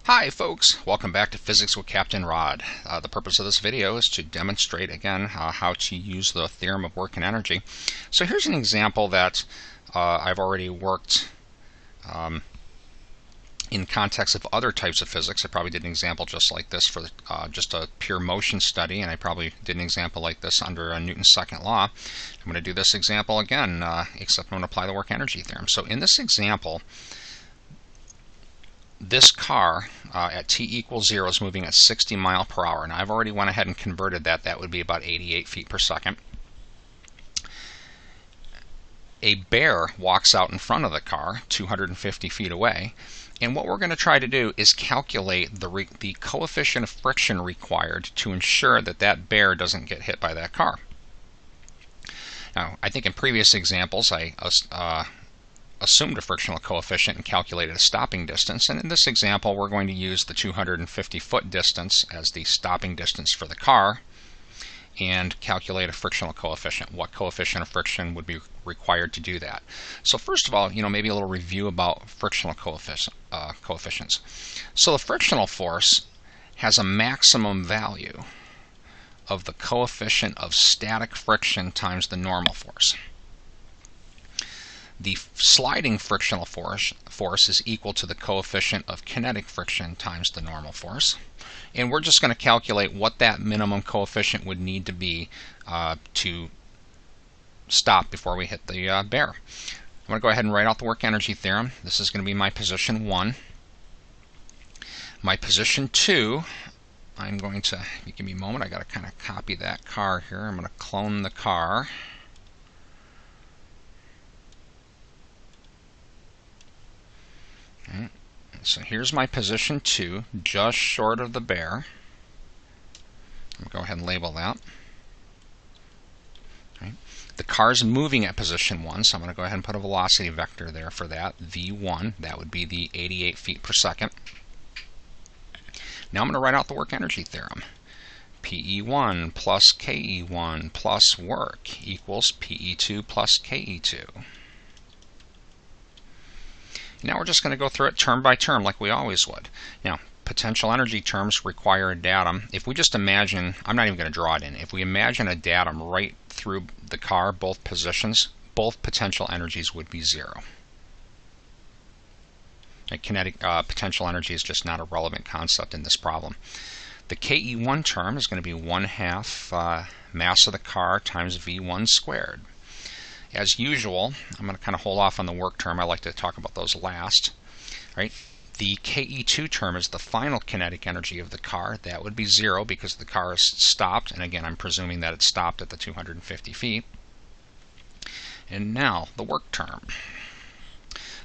Hi folks, welcome back to Physics with Captain Rod. The purpose of this video is to demonstrate again how to use the theorem of work and energy. So here's an example that I've already worked in context of other types of physics. I probably did an example just like this for just a pure motion study, and I probably did an example like this under Newton's second law. I'm going to do this example again, except I'm going to apply the work-energy theorem. So in this example, this car at t equals 0 is moving at 60 miles per hour. Now I've already went ahead and converted that. That would be about 88 feet per second. A bear walks out in front of the car 250 feet away. And what we're going to try to do is calculate the coefficient of friction required to ensure that that bear doesn't get hit by that car. Now, I think in previous examples I assumed a frictional coefficient and calculated a stopping distance, and in this example we're going to use the 250-foot distance as the stopping distance for the car and calculate a frictional coefficient. What coefficient of friction would be required to do that? So first of all, maybe a little review about frictional coefficients. So the frictional force has a maximum value of the coefficient of static friction times the normal force. The sliding frictional force is equal to the coefficient of kinetic friction times the normal force. And we're just going to calculate what that minimum coefficient would need to be to stop before we hit the bear. I'm going to go ahead and write out the work-energy theorem. This is going to be my position 1. My position 2, I'm going to, give me a moment, I got to kind of copy that car here. I'm going to clone the car. Okay. So here's my position 2, just short of the bear. I'll go ahead and label that. Okay. The car's moving at position 1, so I'm going to go ahead and put a velocity vector there for that, v1. That would be the 88 feet per second. Now I'm going to write out the work-energy theorem. PE1 plus KE1 plus work equals PE2 plus KE2. Now we're just going to go through it term by term like we always would. Now, potential energy terms require a datum. If we just imagine, I'm not even going to draw it in, if we imagine a datum right through the car, both positions, both potential energies would be 0. Kinetic potential energy is just not a relevant concept in this problem. The KE1 term is going to be 1/2 mass of the car times V1 squared. As usual, I'm going to kind of hold off on the work term. I like to talk about those last. Right? The KE2 term is the final kinetic energy of the car. That would be 0 because the car is stopped. And again, I'm presuming that it stopped at the 250 feet. And now, the work term.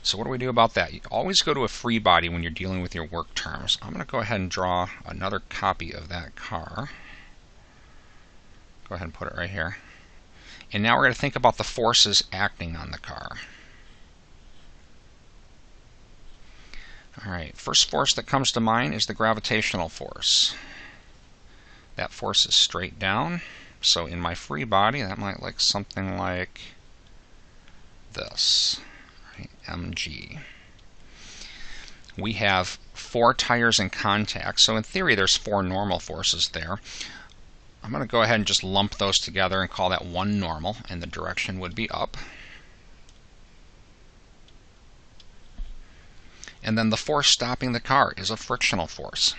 So what do we do about that? You always go to a free body when you're dealing with your work terms. I'm going to go ahead and draw another copy of that car. Go ahead and put it right here. And now we're going to think about the forces acting on the car. Alright, first force that comes to mind is the gravitational force. That force is straight down. So in my free body, that might look something like this. Right, mg. We have 4 tires in contact. So in theory, there's 4 normal forces there. I'm going to go ahead and just lump those together and call that one normal, and the direction would be up. And then the force stopping the car is a frictional force.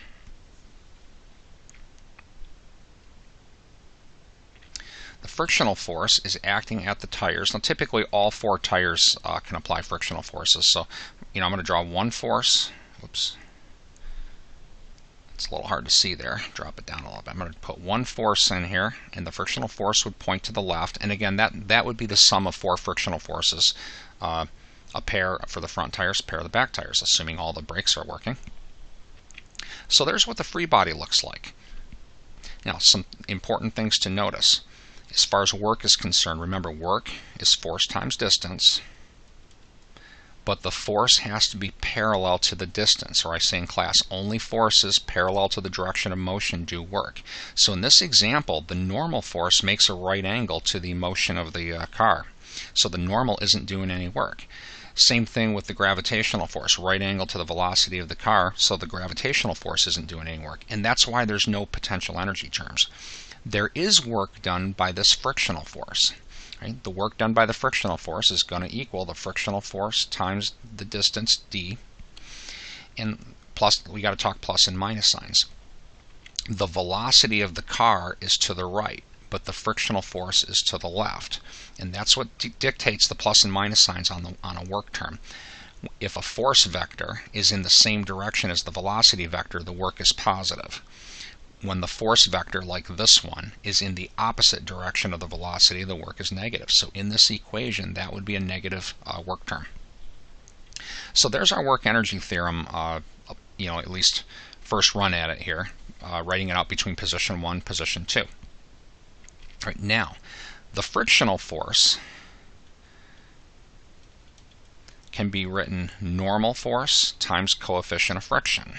The frictional force is acting at the tires. Now typically all 4 tires can apply frictional forces. So I'm going to draw one force. Whoops. It's a little hard to see there. Drop it down a little bit. I'm going to put one force in here, and the frictional force would point to the left. And again, that would be the sum of 4 frictional forces. A pair for the front tires, a pair of the back tires, assuming all the brakes are working. So there's what the free body looks like. Now, some important things to notice. As far as work is concerned, remember work is force times distance. But the force has to be parallel to the distance, or I say in class, only forces parallel to the direction of motion do work. So in this example, the normal force makes a right angle to the motion of the car. So the normal isn't doing any work. Same thing with the gravitational force, right angle to the velocity of the car, so the gravitational force isn't doing any work. And that's why there's no potential energy terms. There is work done by this frictional force. Right? The work done by the frictional force is going to equal the frictional force times the distance d, and plus, we got to talk plus and minus signs. The velocity of the car is to the right, but the frictional force is to the left. And that's what dictates the plus and minus signs on a work term. If a force vector is in the same direction as the velocity vector, the work is positive. When the force vector, like this one, is in the opposite direction of the velocity, the work is negative. So in this equation, that would be a negative work term. So there's our work energy theorem, at least first run at it here, writing it out between position 1 and position 2. All right, now, the frictional force can be written normal force times coefficient of friction.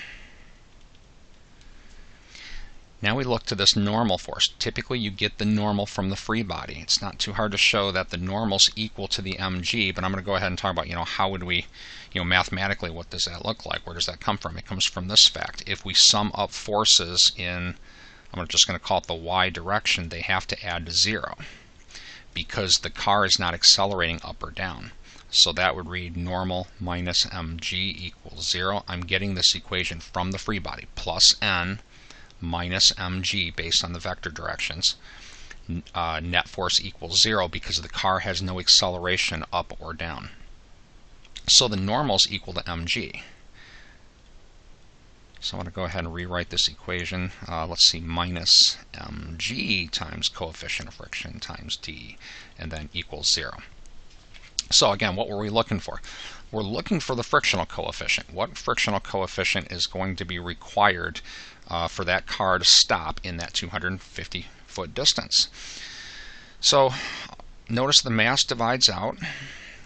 Now we look to this normal force. Typically you get the normal from the free body. It's not too hard to show that the normal's equal to the mg, but I'm going to go ahead and talk about, how would we, mathematically, what does that look like? Where does that come from? It comes from this fact. If we sum up forces in, I'm just going to call it the y direction, they have to add to 0 because the car is not accelerating up or down. So that would read normal minus mg equals 0. I'm getting this equation from the free body, plus n minus mg based on the vector directions. Net force equals 0 because the car has no acceleration up or down. So the normal is equal to mg. So I want to go ahead and rewrite this equation. Let's see, minus mg times coefficient of friction times d, and then equals 0. So again, what were we looking for? We're looking for the frictional coefficient. What frictional coefficient is going to be required for that car to stop in that 250-foot distance? So notice the mass divides out.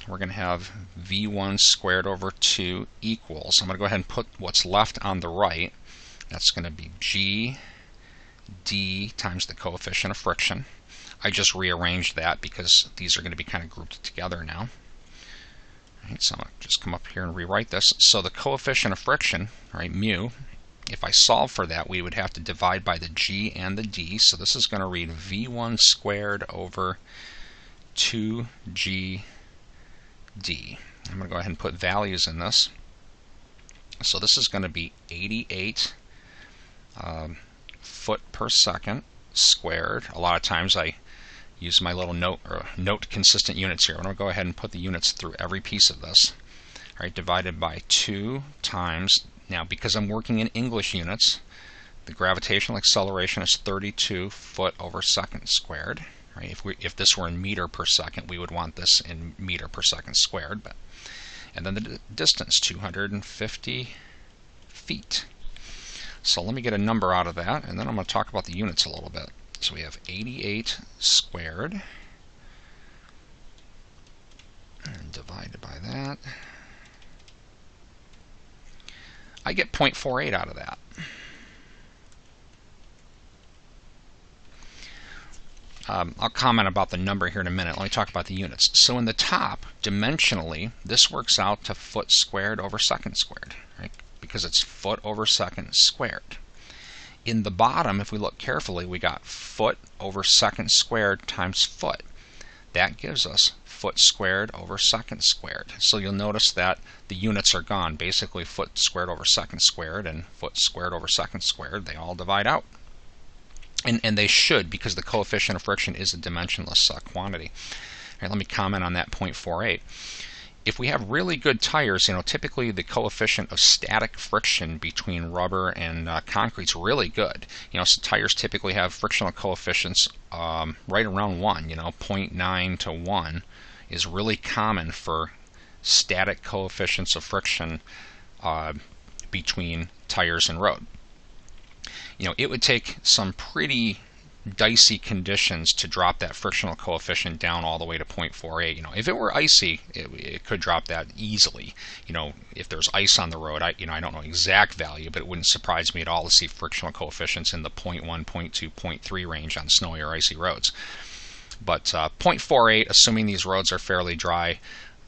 We're going to have v1 squared over 2 equals, I'm going to go ahead and put what's left on the right. That's going to be g d times the coefficient of friction. I just rearranged that because these are going to be kind of grouped together now. Right, so I'm going to just come up here and rewrite this. So the coefficient of friction, right, mu, if I solve for that, we would have to divide by the g and the d. So this is going to read v1 squared over 2g d. I'm going to go ahead and put values in this. So this is going to be 88 foot per second squared. A lot of times I use my little note consistent units here. I'm going to go ahead and put the units through every piece of this. All right, divided by 2 times, now because I'm working in English units, the gravitational acceleration is 32 foot over second squared. Right? If this were in meter per second, we would want this in meter per second squared. And then the distance, 250 feet. So let me get a number out of that, and then I'm going to talk about the units a little bit. So we have 88 squared, and divided by that. I get 0.48 out of that. I'll comment about the number here in a minute. Let me talk about the units. So in the top, dimensionally, this works out to foot squared over second squared, right? Because it's foot over second squared. In the bottom, if we look carefully, we got foot over second squared times foot. That gives us foot squared over second squared. So you'll notice that the units are gone. Basically, foot squared over second squared and foot squared over second squared, they all divide out. And they should, because the coefficient of friction is a dimensionless quantity. All right, let me comment on that 0.48. If we have really good tires, typically the coefficient of static friction between rubber and concrete is really good. So tires typically have frictional coefficients right around 1. 0.9 to 1 is really common for static coefficients of friction between tires and road. It would take some pretty dicey conditions to drop that frictional coefficient down all the way to 0.48. If it were icy, it could drop that easily. If there's ice on the road, I don't know exact value, but it wouldn't surprise me at all to see frictional coefficients in the 0.1, 0.2, 0.3 range on snowy or icy roads. But 0.48, assuming these roads are fairly dry,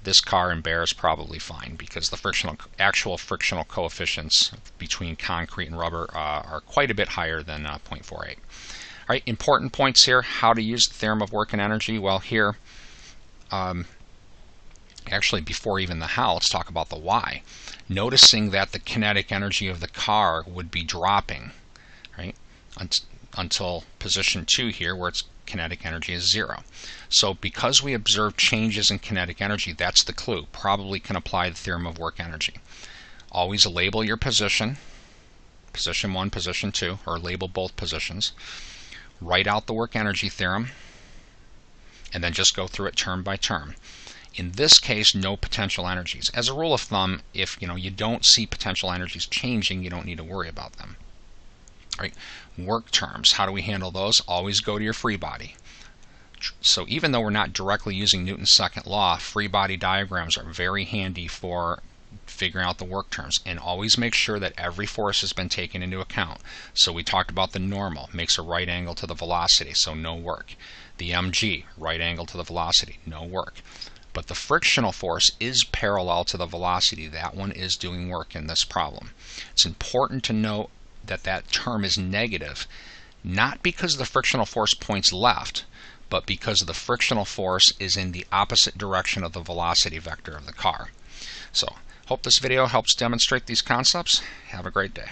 this car and bear is probably fine because the actual frictional coefficients between concrete and rubber are quite a bit higher than 0.48. All right, important points here. How to use the theorem of work and energy. Well, here, actually before even the how, let's talk about the why. Noticing that the kinetic energy of the car would be dropping, right, until position 2 here, where its kinetic energy is 0. So because we observe changes in kinetic energy, that's the clue. Probably can apply the theorem of work energy. Always label your position 1, position 2, or label both positions. Write out the work energy theorem, and then just go through it term by term. In this case, no potential energies. As a rule of thumb, if you don't see potential energies changing, you don't need to worry about them. All right, work terms. How do we handle those? Always go to your free body. So even though we're not directly using Newton's second law, free body diagrams are very handy for figuring out the work terms. And always make sure that every force has been taken into account. So we talked about the normal, makes a right angle to the velocity, so no work. The mg, right angle to the velocity, no work. But the frictional force is parallel to the velocity. That one is doing work in this problem. It's important to note that that term is negative, not because the frictional force points left, but because the frictional force is in the opposite direction of the velocity vector of the car. So, hope this video helps demonstrate these concepts. Have a great day.